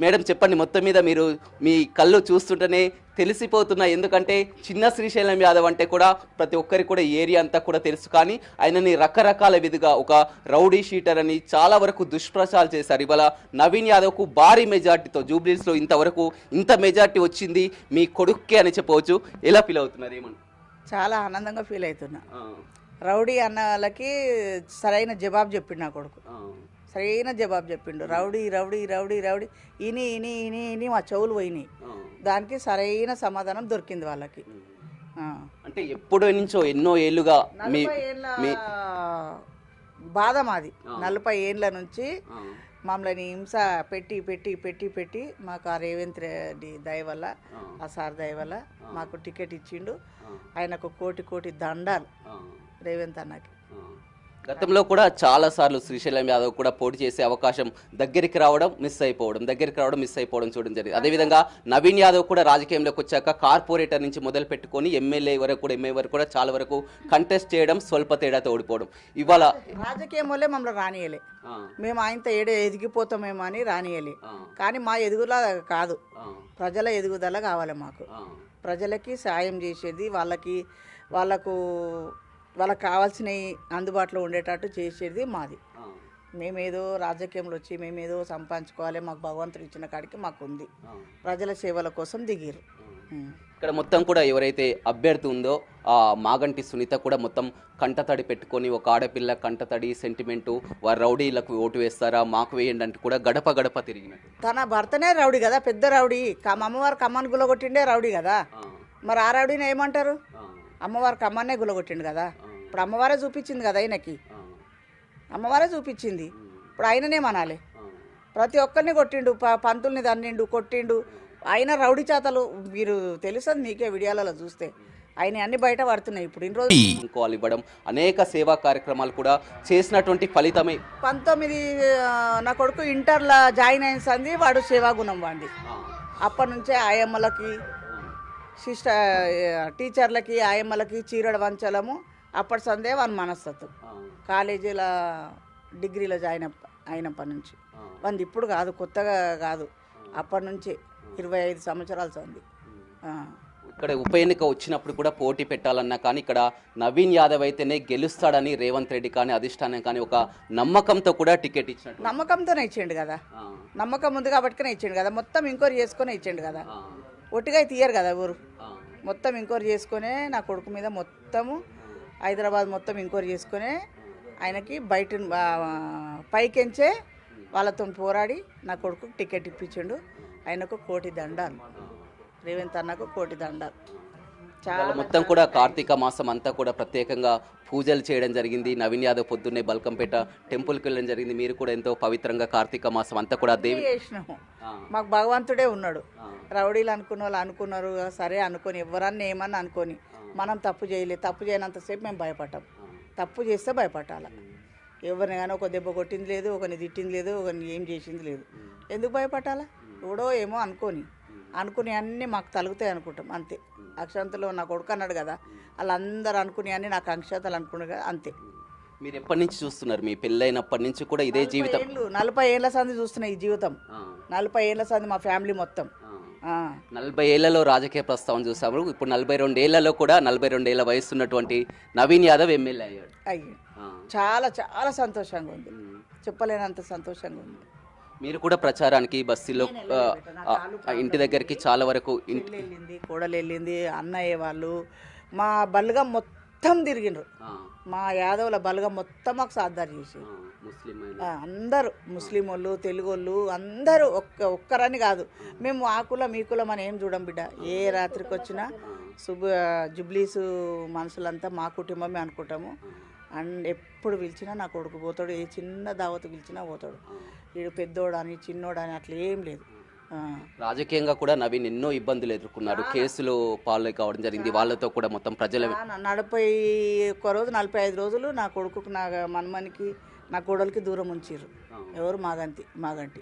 Madam చెప్పండి, మొత్తం మీద మీరు మీ కళ్ళు చూస్తుంటేనే తెలిసిపోతున్నాయి. ఎందుకంటే చిన్న శ్రీశైలం యాదవ్ అంటే కూడా ప్రతి ఒక్కరికి కూడా ఏరియా అంతా కూడా తెలుసు. కానీ ఆయనని రకరకాల విధిగా ఒక రౌడీ షీటర్ అని చాలా వరకు దుష్ప్రచారాలు చేశారు. ఇవాళ నవీన్ యాదవ్కు భారీ మెజార్టీతో జూబ్లీస్లో ఇంతవరకు ఇంత మెజార్టీ వచ్చింది మీ కొడుక్కే అని చెప్పవచ్చు. ఎలా ఫీల్ అవుతున్నారు? ఏమని? చాలా ఆనందంగా ఫీల్ అవుతున్నా. రౌడీ అన్న వాళ్ళకి సరైన జవాబు చెప్పిండు నా కొడుకు. సరైన జవాబు చెప్పిండు. రౌడీ రౌడీ రౌడీ రౌడీ ఇని ఇని ఇని ఇని మా చెవులు పోయినాయి. దానికి సరైన సమాధానం దొరికింది వాళ్ళకి. అంటే ఎప్పుడో నుంచో ఎన్నో ఏళ్ళుగా బాధ మాది. 40 ఏళ్ళ నుంచి మమ్మల్ని హింస పెట్టి పెట్టి పెట్టి పెట్టి మాకు ఆ రేవంత్ రెడ్డి దయ వల్ల, ఆ సార్ దయ వల్ల మాకు టికెట్ ఇచ్చిండు. ఆయనకు కోటి కోటి దండాలు రేవంత్ అన్నకి. గతంలో కూడా చాలా సార్లు శ్రీశైలం యాదవ్ కూడా పోటీ చేసే అవకాశం దగ్గరికి రావడం మిస్ అయిపోవడం చూడడం జరిగింది. అదేవిధంగా నవీన్ యాదవ్ కూడా రాజకీయంలోకి వచ్చాక కార్పొరేటర్ నుంచి మొదలు పెట్టుకొని ఎమ్మెల్యే వరకు కూడా ఎంఏ వరకు కూడా చాలా వరకు కంటెస్ట్ చేయడం, స్వల్ప తేడాతో ఓడిపోవడం. ఇవాళ రాజకీయం వల్లే మమ్మల్ని రానియలే. మేము ఆయనతో ఎదిగిపోతామేమో అని రానియలే. కానీ మా ఎదుగుదల కాదు, ప్రజల ఎదుగుదల కావాలి మాకు. ప్రజలకి సాయం చేసేది, వాళ్ళకు కావాల్సినవి అందుబాటులో ఉండేటట్టు చేసేది మాది. మేమేదో రాజకీయంలో వచ్చి మేమేదో సంపాదించుకోవాలి, మాకు భగవంతుడు ఇచ్చిన కాడికి మాకు ఉంది. ప్రజల సేవల కోసం దిగిరు. ఇక్కడ మొత్తం కూడా ఎవరైతే అభ్యర్థి ఉందో ఆ మాగంటి సునీత కూడా మొత్తం కంటతడి పెట్టుకొని, ఒక ఆడపిల్ల కంటతడి సెంటిమెంటు, వారు రౌడీలకు ఓటు వేస్తారా మాకు వేయండి అంటే కూడా గడప గడప తిరిగినట్టు. తన భర్తనే రౌడీ కదా, పెద్ద రౌడీ. అమ్మవారు కమ్మని గులగొట్టిండే రౌడీ కదా. మరి ఆ రౌడీని ఏమంటారు? అమ్మవారి కమ్మనే గులగొట్టిండు కదా. ఇప్పుడు అమ్మవారే చూపించింది కదా ఆయనకి, అమ్మవారే చూపించింది. ఇప్పుడు ఆయననేమనాలి? ప్రతి ఒక్కరిని కొట్టిండు, పంతుల్ని దన్నిండు, కొట్టిండు. ఆయన రౌడీ చేతలు మీరు తెలుస్తుంది మీకే వీడియోలలో చూస్తే. ఆయన అన్ని బయట పడుతున్నాయి. ఇప్పుడు ఇన్ని రోజులు ఇంకోవాలి ఇవ్వడం, అనేక సేవా కార్యక్రమాలు కూడా చేసినటువంటి ఫలితమే 19 నా కొడుకు ఇంటర్లో జాయిన్ అయిన సంది వాడు సేవాగుణం వాడి. అప్పటి నుంచే ఆయమ్మలకి, టీచర్లకి, ఆయమ్మలకి చీరడ వంచలము. అప్పటి సందే వాని మనస్తత్వం. కాలేజీల డిగ్రీలో జాయిన్ అయినప్పటి నుంచి వంది. ఇప్పుడు కాదు, కొత్తగా కాదు, అప్పటి నుంచే 25 సంవత్సరాలు సంది. ఇక్కడ ఉప ఎన్నిక వచ్చినప్పుడు కూడా పోటీ పెట్టాలన్నా కానీ ఇక్కడ నవీన్ యాదవ్ అయితేనే గెలుస్తాడని రేవంత్ రెడ్డి కానీ అధిష్టానం కానీ ఒక నమ్మకంతో కూడా టికెట్ ఇచ్చినట్టు. నమ్మకంతోనే ఇచ్చిండు కదా, నమ్మకం ఉంది కాబట్టినే ఇచ్చిండు కదా. మొత్తం ఎంక్వైరీ చేసుకునే ఇచ్చిండు కదా, ఒట్టిగా తీయరు కదా ఊరు. మొత్తం ఎంక్వైరీ చేసుకునే నా కొడుకు మీద మొత్తము హైదరాబాద్ మొత్తం ఎంక్వైరీ చేసుకునే ఆయనకి బయట పైకెంచే వాళ్ళతో పోరాడి నా కొడుకు టికెట్ ఇప్పించిండు. ఆయనకు కోటి దండాలు, రేవంత్ అన్నకు కోటి దండాలు. చాలా మొత్తం కూడా కార్తీక మాసం అంతా కూడా ప్రత్యేకంగా పూజలు చేయడం జరిగింది. నవీన్ యాదవ్ పొద్దున్నే బల్కంపేట టెంపుల్కి వెళ్ళడం జరిగింది. మీరు కూడా ఎంతో పవిత్రంగా కార్తీక మాసం అంతా కూడా దేవి చేసినాము. మాకు భగవంతుడే ఉన్నాడు. రౌడీలు అనుకున్న వాళ్ళు అనుకున్నారు సరే అనుకొని, ఎవరన్నా ఏమన్నా అనుకొని, మనం తప్పు చేయలేదు. తప్పు చేయనంతసేపు మేము భయపడ్డాం. తప్పు చేస్తే భయపడాలి. ఎవరిని కానీ ఒక దెబ్బ కొట్టింది లేదు, ఒకరిని తిట్టింది లేదు, ఒకరిని ఏం చేసింది లేదు. ఎందుకు భయపడాలా? ఎవడో ఏమో అనుకుని అన్నీ మాకు తలుగుతాయి అనుకుంటాం అంతే. అక్షంతలో నా కొడుకు అన్నాడు కదా, వాళ్ళందరూ అనుకుని అన్నీ నాకు అక్షంతలు అనుకున్నారు కదా అంతే. మీరు ఎప్పటి నుంచి చూస్తున్నారు? మీ పెళ్ళైనప్పటి నుంచి కూడా ఇదే జీవితం? 40 ఏళ్ళ సంది చూస్తున్నా ఈ జీవితం. 40 ఏళ్ళ సంది మా ఫ్యామిలీ మొత్తం. 40 ఏళ్లలో రాజకీయ ప్రస్తావన చూసాము. ఇప్పుడు 42 ఏళ్లలో కూడా 42 ఏళ్ల వయసు ఉన్నటువంటి నవీన్ యాదవ్ ఎమ్మెల్యే అయ్యాడు. చాలా చాలా సంతోషంగా ఉంది, చెప్పలేనంత సంతోషంగా ఉంది. మీరు కూడా ప్రచారానికి బస్సులో ఇంటి దగ్గరికి చాలా వరకు వెళ్ళింది, కోడలు వెళ్ళింది, అన్నయ్య వాళ్ళు మా బల్గం మొత్తం తిరిగిండ్రు. మా యాదవుల బల్గం మొత్తం మాకు సాధారణ చేసి అందరూ ముస్లిం వాళ్ళు, తెలుగు వాళ్ళు అందరూ ఒక్కరని కాదు. మేము ఆ కులం ఈ కులం అని ఏం చూడం బిడ్డ. ఏ రాత్రికి వచ్చినా జుబ్లీసు మనుషులంతా మా కుటుంబమే అనుకుంటాము. అండ్ ఎప్పుడు పిలిచినా నా కొడుకు పోతాడు, ఏ చిన్న దావత్ పిలిచినా పోతాడు. వీడు పెద్దోడని చిన్నోడని అట్లా ఏం లేదు. రాజకీయంగా కూడా నవీన్ ఎన్నో ఇబ్బందులు ఎదుర్కొన్నాడు, కేసులు పాలు కావడం జరిగింది. వాళ్ళతో కూడా మొత్తం ప్రజల 41 రోజు 45 రోజులు నా కొడుకు, నా మనమనికి, నా కోడలికి దూరం ఉంచారు. ఎవరు? మాగంటి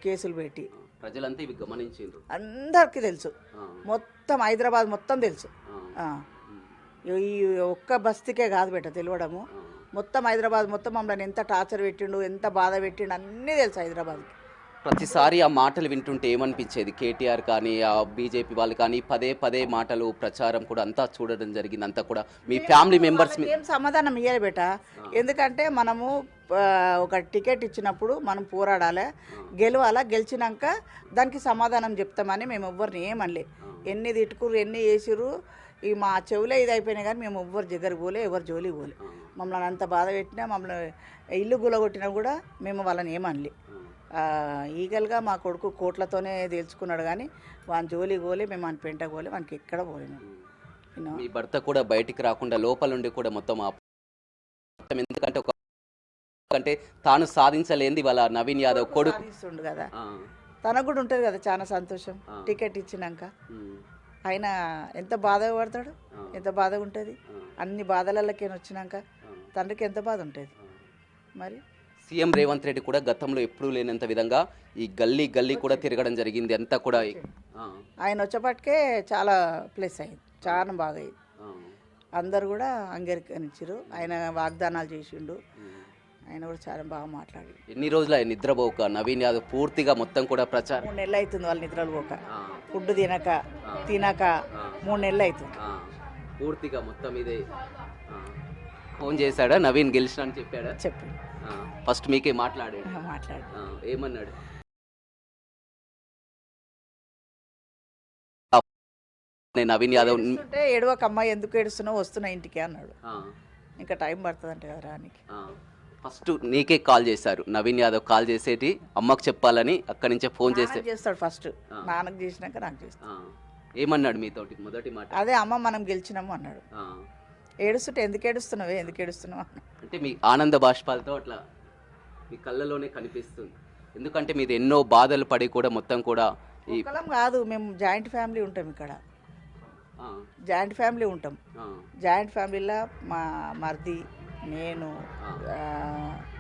కేసులు పెట్టి. ప్రజలంతా ఇవి గమనించారు, అందరికీ తెలుసు, మొత్తం హైదరాబాద్ మొత్తం తెలుసు. ఈ ఒక్క బస్తీకే కాదు బెట్ట తెలియడము, మొత్తం హైదరాబాద్ మొత్తం మమ్మల్ని ఎంత టార్చర్ పెట్టిండు, ఎంత బాధ పెట్టిండు అన్నీ తెలుసు హైదరాబాద్కి. ప్రతిసారి ఆ మాటలు వింటుంటే ఏమనిపించేది? కేటీఆర్ కానీ ఆ బీజేపీ వాళ్ళు కానీ పదే పదే మాటలు ప్రచారం కూడా అంతా చూడడం జరిగింది. అంతా కూడా మీ ఫ్యామిలీ మెంబర్స్ ఏం సమాధానం ఇయ్యాలి బేట. ఎందుకంటే మనము ఒక టికెట్ ఇచ్చినప్పుడు మనం పోరాడాలి, గెలవాలా, గెలిచినాక దానికి సమాధానం చెప్తామని మేము ఎవ్వరిని ఏమనలే. ఎన్ని తిట్టుకురు ఎన్ని వేసిరు ఈ మా చెవులే ఇది అయిపోయినాయి కానీ మేము ఎవ్వరు దగ్గరికి పోలే, ఎవరు జోలికి పోలే. మమ్మల్ని అంత బాధ పెట్టినా, మమ్మల్ని ఇల్లు గులగొట్టినా కూడా మేము వాళ్ళని ఏమనలే. ఈగల్గా మా కొడుకు కోట్లతోనే తేల్చుకున్నాడు కానీ వాని జోలికి పోలే, మేము అని పెంటకు పోలే, వానికి ఎక్కడ పోలేము. మీ భర్త కూడా బయటికి రాకుండా లోపల నుండి కూడా మొత్తం ఎందుకంటే అంటే తాను సాధించలేంది వాళ్ళ నవీన్ యాదవ్ కొడుకు సాధిస్తుండు కదా, తనకు కూడా ఉంటుంది కదా చాలా సంతోషం. టికెట్ ఇచ్చినాక ఆయన ఎంత బాధపడతాడు, ఎంత బాధగా ఉంటుంది. అన్ని బాధలకి వచ్చినాక తండ్రికి ఎంత బాధ ఉంటుంది. మరి సీఎం రేవంత్ రెడ్డి కూడా గతంలో ఎప్పుడూ లేనంత విధంగా ఈ గల్లీ గల్లీ కూడా తిరగడం జరిగింది. అంతా కూడా ఆయన వచ్చేపటికే చాలా ప్లస్ అయింది, చాలా బాగా అయింది. అందరు కూడా అంగీకరించారు. ఆయన వాగ్దానాలు చేసిండు, ఆయన కూడా చాలా బాగా మాట్లాడి. ఎన్ని రోజులు ఆయన నిద్రపోక నవీన్ యాదవ్ పూర్తిగా మొత్తం కూడా ప్రచారం 3 నెలలు అవుతుంది వాళ్ళు నిద్రలు పోక, ఫుడ్ తినక 3 నెలలు అవుతుంది పూర్తిగా మొత్తం ఇదే. ఫోన్ చేశాడా నవీన్ గెలిచిన అని చెప్పాడా? చెప్పి ఫస్ట్ మీకే మాట్లాడాడు. ఏమన్నాడు? నవీన్ యాదవ్ అంటే ఏడవక అమ్మాయి ఎందుకు ఏడుస్తున్నావు, వస్తున్నా ఇంటికి అన్నాడు. ఇంకా టైం పడుతుంది అంటే కదా రానికి. ఫస్ట్ నీకే కాల్ చేశారు నవీన్ యాదవ్, కాల్ చేసేటి అమ్మకు చెప్పాలని అక్కడి నుంచే ఫోన్ చేస్తాడు. ఫస్ట్ నాన్నకు చేసినాక నాకు చేస్తాడు. ఏమన్నాడు మీతోటి మొదటి మాట? అదే అమ్మ మనం గెలిచినాము అన్నాడు. ఏడుస్తుంటే ఎందుకు ఏడుస్తున్నావే, ఎందుకు ఏడుస్తున్నావు అంటే మీ ఆనంద బాష్పాలతో అట్లా మీ కళ్ళలోనే కనిపిస్తుంది. ఎందుకంటే మీది ఎన్నో బాధలు పడి కూడా మొత్తం కూడా ఈ కాదు, మేము జాయింట్ ఫ్యామిలీ ఉంటాం ఇక్కడ, జాయింట్ ఫ్యామిలీ ఉంటాం. జాయింట్ ఫ్యామిలీలో మా మరిది, నేను,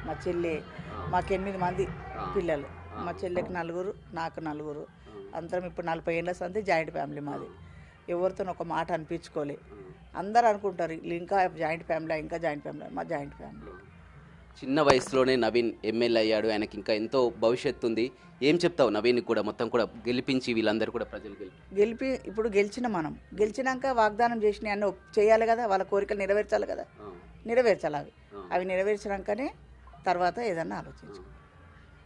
మా చెల్లి, మాకు 8 మంది పిల్లలు. మా చెల్లెకి 4, నాకు 4. అందరం ఇప్పుడు 40 ఏళ్ళ సంది జాయింట్ ఫ్యామిలీ మాది. ఎవరితో ఒక మాట అనిపించుకోలే. అందరు అనుకుంటారు ఇంకా జాయింట్ ఫ్యామిలీ, ఇంకా జాయింట్ ఫ్యామిలీ. మా జాయింట్ ఫ్యామిలీ. చిన్న వయసులోనే నవీన్ ఎమ్మెల్యే అయ్యాడు, ఆయనకి ఇంకా ఎంతో భవిష్యత్తు ఉంది. ఏం చెప్తావు నవీన్ కూడా మొత్తం కూడా గెలిపించి వీళ్ళందరూ కూడా ప్రజలు గెలిపి ఇప్పుడు గెలిచిన మనం గెలిచినాక వాగ్దానం చేసిన అన్నీ చేయాలి కదా, వాళ్ళ కోరికలు నెరవేర్చాలి కదా, నెరవేర్చాలి. అవి నెరవేర్చినాకనే తర్వాత ఏదన్నా ఆలోచించు.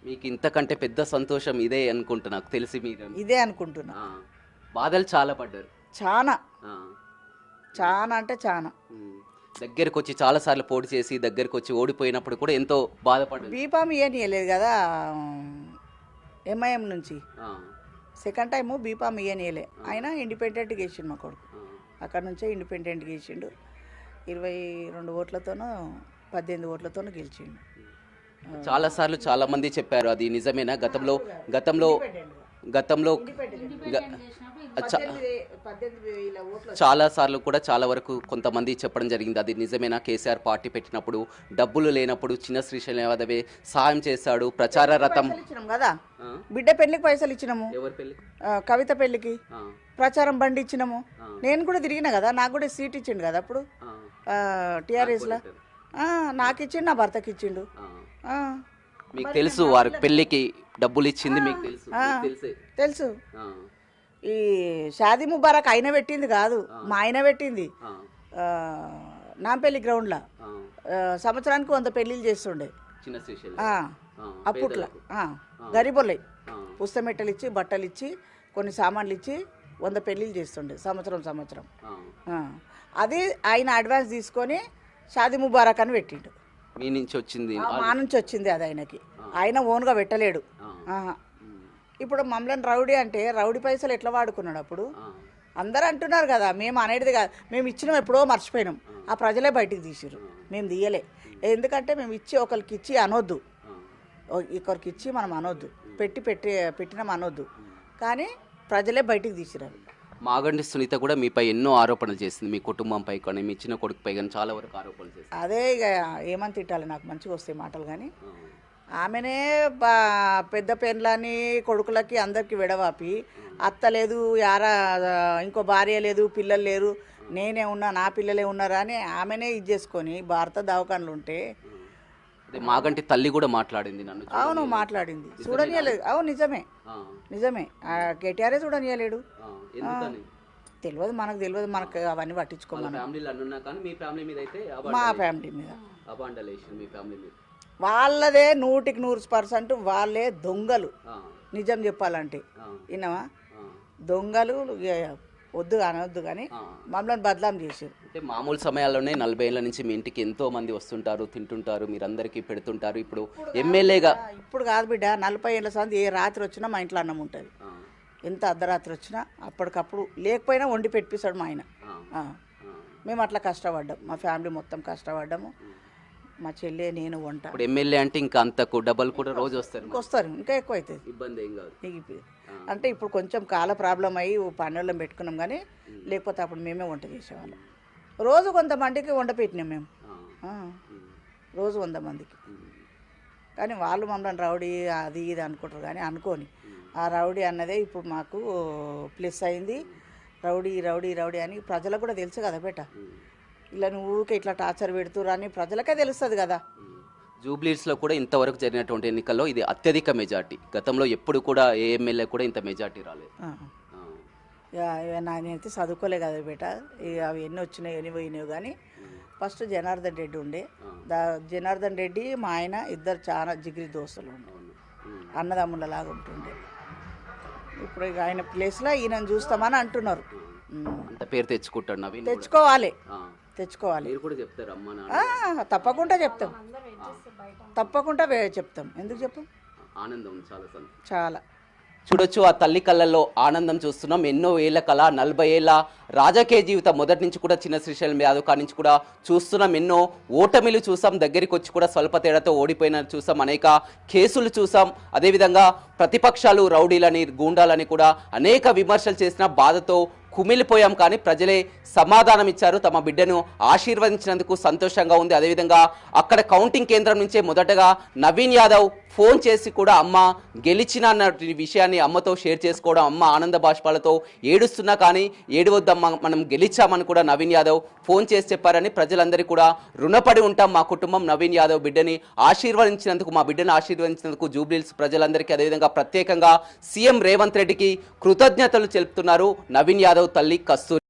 మీకు ఇంతకంటే పెద్ద సంతోషం ఇదే అనుకుంటున్నా, నాకు తెలిసి మీరు ఇదే అనుకుంటున్నా. బాధలు చాలా పడ్డారు, చాలా చాలా అంటే చాలా. దగ్గరకు వచ్చి చాలా సార్లు పోటీ చేసి దగ్గరకు వచ్చి ఓడిపోయినప్పుడు కూడా ఎంతో బాధపడ్డారు. బీఫామ్ ఇయ్యనియలేదు కదా ఎంఐఎం నుంచి. సెకండ్ టైము బీఫామ్ ఇయ్యనియలే. ఆయన ఇండిపెండెంట్గా వేసిండు మా కొడుకు. అక్కడ నుంచే ఇండిపెండెంట్గా వేసిండు. 22 ఓట్లతోనూ 18 ఓట్లతోనూ గెలిచిండు. చాలా సార్లు చాలా మంది చెప్పారు, అది నిజమేనా? గతంలో చాలా సార్లు కూడా చాలా వరకు కొంతమంది చెప్పడం జరిగింది, అది నిజమేనా? కేసీఆర్ పార్టీ పెట్టినప్పుడు డబ్బులు లేనప్పుడు చిన్న శ్రీశైలం యాదవే సాయం చేశాడు, ప్రచార రథం కదా, బిడ్డ పెళ్లికి పైసలు ఇచ్చినాము, కవిత పెళ్లికి ప్రచారం బండి ఇచ్చినాము. నేను కూడా తిరిగినా కదా, నాకు కూడా సీట్ ఇచ్చిండు కదా అప్పుడు టీఆర్ఎస్లో. నాకు ఇచ్చిండు, నా భర్తకి ఇచ్చిండు. మీకు తెలుసు వారి పెళ్లికి డబ్బులు ఇచ్చింది, మీకు తెలుసు. ఈ షాదీ ముబారక్ ఆయన పెట్టింది కాదు, మా ఆయన పెట్టింది. నాంపల్లి గ్రౌండ్లో సంవత్సరానికి 100 పెళ్ళిళ్ళు చేస్తుండే అప్పట్లో. గరీబులై పుస్తమెట్టలు ఇచ్చి, బట్టలు ఇచ్చి, కొన్ని సామాన్లు ఇచ్చి 100 పెళ్ళిళ్ళు చేస్తుండే సంవత్సరం. అది ఆయన అడ్వాన్స్ తీసుకొని షాదీ ముబారక్ అని పెట్టిండు. మీ నుంచి వచ్చింది, మా నుంచి వచ్చింది అది ఆయనకి. ఆయన ఓన్గా పెట్టలేడు. ఇప్పుడు మమ్మల్ని రౌడీ అంటే రౌడీ పైసలు ఎట్లా వాడుకున్నాడు అప్పుడు? అందరూ అంటున్నారు కదా, మేము అనేది కాదు, మేము ఇచ్చినాం ఎప్పుడో మర్చిపోయినాం. ఆ ప్రజలే బయటికి తీసిరు, మేము తీయలే. ఎందుకంటే మేము ఇచ్చి ఒకరికి ఇచ్చి అనొద్దు, ఒకరికి ఇచ్చి మనం అనొద్దు, పెట్టినాం అనొద్దు. కానీ ప్రజలే బయటికి తీసిరు. మాగంటి సునీత కూడా మీపై ఎన్నో ఆరోపణలు చేసింది, మీ కుటుంబంపై కానీ మీ చిన్న కొడుకుపై కానీ చాలా వరకు ఆరోపణలు చేసింది. అదే ఇక ఏమని తిట్టాలి, నాకు మంచిగా వస్తాయి మాటలు. కానీ ఆమెనే పెద్ద పెన్లని కొడుకులకి అందరికి విడవాపి, అత్త లేదు, ఇంకో భార్య లేదు, పిల్లలు లేరు, నేనే ఉన్నా, నా పిల్లలే ఉన్నారా అని ఆమెనే ఇది చేసుకొని భారత దవాఖానలు ఉంటే అదే మాగంటి తల్లి కూడా మాట్లాడింది నన్ను అవును మాట్లాడింది, చూడనియలేదు. అవును నిజమే, నిజమే. కేటీఆరే చూడనియలేడు. ఎందుకని తెలియదు, మనకు తెలియదు, మనకు అవన్నీ పట్టించుకోమని. ఫ్యామిలీలో అన్నున్నా కానీ మీ ఫ్యామిలీ మీద అయితే మా ఫ్యామిలీ మీద అబాండలేషన్ మీ ఫ్యామిలీ మీద వాళ్ళదే 100% వాళ్ళే దొంగలు. నిజం చెప్పాలంటే విన్నావా, దొంగలు. వద్దు అనవద్దు కానీ మమ్మల్ని బదలాం చేశారు. అంటే మామూలు సమయాల్లోనే 40 ఏళ్ళ నుంచి మీ ఇంటికి ఎంతో మంది వస్తుంటారు, తింటుంటారు, మీరందరికీ పెడుతుంటారు. ఇప్పుడు ఎమ్మెల్యేగా ఇప్పుడు కాదు బిడ్డ, 40 ఏళ్ళ సంది ఏ రాత్రి వచ్చినా మా ఇంట్లో అన్నం ఉంటుంది. ఎంత అర్ధరాత్రి వచ్చినా అప్పటికప్పుడు లేకపోయినా వండి పెట్టిస్తాడు మా ఆయన. మేము అట్లా కష్టపడ్డాం, మా ఫ్యామిలీ మొత్తం కష్టపడ్డాము. మా చెల్లె నేను వంట. ఇప్పుడు ఎమ్మెల్యే అంటే ఇంకా అంతకు డబల్ కూడా రోజు వస్తారు, ఇంకా ఎక్కువ అవుతుంది. ఇబ్బంది ఏం కాదు. అంటే ఇప్పుడు కొంచెం కాల ప్రాబ్లం అయ్యి పనుల్లో పెట్టుకున్నాం కానీ లేకపోతే అప్పుడు మేమే వంట చేసేవాళ్ళం. రోజు కొంతమందికి వంట పెట్టినాం మేము, రోజు 100 మందికి. కానీ వాళ్ళు మమ్మల్ని రౌడీ అది ఇది అనుకుంటారు కానీ అనుకోని ఆ రౌడీ అన్నదే ఇప్పుడు మాకు ప్లస్ అయింది. రౌడీ రౌడీ రౌడీ అని ప్రజలకు కూడా తెలుసు కదా బేట. ఇలా నువ్వు ఊరికే ఇట్లా టార్చర్ పెడుతురా అని ప్రజలకే తెలుస్తుంది కదా. జూబ్లీస్లో కూడా ఇంతవరకు జరిగినటువంటి ఎన్నికల్లో ఇది అత్యధిక మెజార్టీ. గతంలో ఎప్పుడు కూడా ఏ ఎమ్మెల్యే కూడా ఇంత మెజార్టీ రాలేదు. నేనైతే చదువుకోలే కదా బేట, ఇక అవి ఎన్ని వచ్చినాయి ఎన్ని పోయినాయి. కానీ ఫస్ట్ జనార్దన్ రెడ్డి ఉండే, జనార్దన్ రెడ్డి మా ఆయన ఇద్దరు చాలా జిగిరి దోస్తులు ఉండే, అన్నదమ్ములలాగా ఉంటుండే. ఇప్పుడు ఇక ఆయన ప్లేస్లో ఈయనను చూస్తామని అంటున్నారు. అంత పేరు తెచ్చుకుంటాడు నవీన్. తెచ్చుకోవాలి, తెచ్చుకోవాలి. మీరు కూడా చెప్తారు అమ్మ నాన్న? తప్పకుండా చెప్తాం, తప్పకుండా చెప్తాం. ఎందుకు చెప్పం? ఆనందం చాలా చాలా. చూడొచ్చు ఆ తల్లి కళ్ళల్లో ఆనందం చూస్తున్నాం. ఎన్నో ఏళ్ల కళ, 40 ఏళ్ళ రాజకీయ జీవితం మొదటి నుంచి కూడా చిన్న శ్రీశైలం యాదవ్ కాడి నుంచి కూడా చూస్తున్నాం. ఎన్నో ఓటమిలు చూసాం, దగ్గరికి వచ్చి కూడా స్వల్ప తేడాతో ఓడిపోయిన చూసాం, అనేక కేసులు చూసాం. అదేవిధంగా ప్రతిపక్షాలు రౌడీలని గూండాలని కూడా అనేక విమర్శలు చేసిన బాధతో కుమిలిపోయాం. కానీ ప్రజలే సమాధానం ఇచ్చారు, తమ బిడ్డను ఆశీర్వదించినందుకు సంతోషంగా ఉంది. అదేవిధంగా అక్కడ కౌంటింగ్ కేంద్రం నుంచే మొదటగా నవీన్ యాదవ్ ఫోన్ చేసి కూడా అమ్మ గెలిచిన అన్న విషయాన్ని అమ్మతో షేర్ చేసుకోవడం, అమ్మ ఆనంద బాష్పాలతో ఏడుస్తున్నా కానీ ఏడవద్దమ్మ మనం గెలిచామని కూడా నవీన్ యాదవ్ ఫోన్ చేసి చెప్పారని ప్రజలందరికీ కూడా రుణపడి ఉంటాం. మా కుటుంబం నవీన్ యాదవ్ బిడ్డని ఆశీర్వదించినందుకు, మా బిడ్డను ఆశీర్వదించినందుకు జూబ్లీహిల్స్ ప్రజలందరికీ, అదేవిధంగా ప్రత్యేకంగా సీఎం రేవంత్ రెడ్డికి కృతజ్ఞతలు తెలుపుతున్నారు నవీన్ యాదవ్ తల్లి కస్తూరి.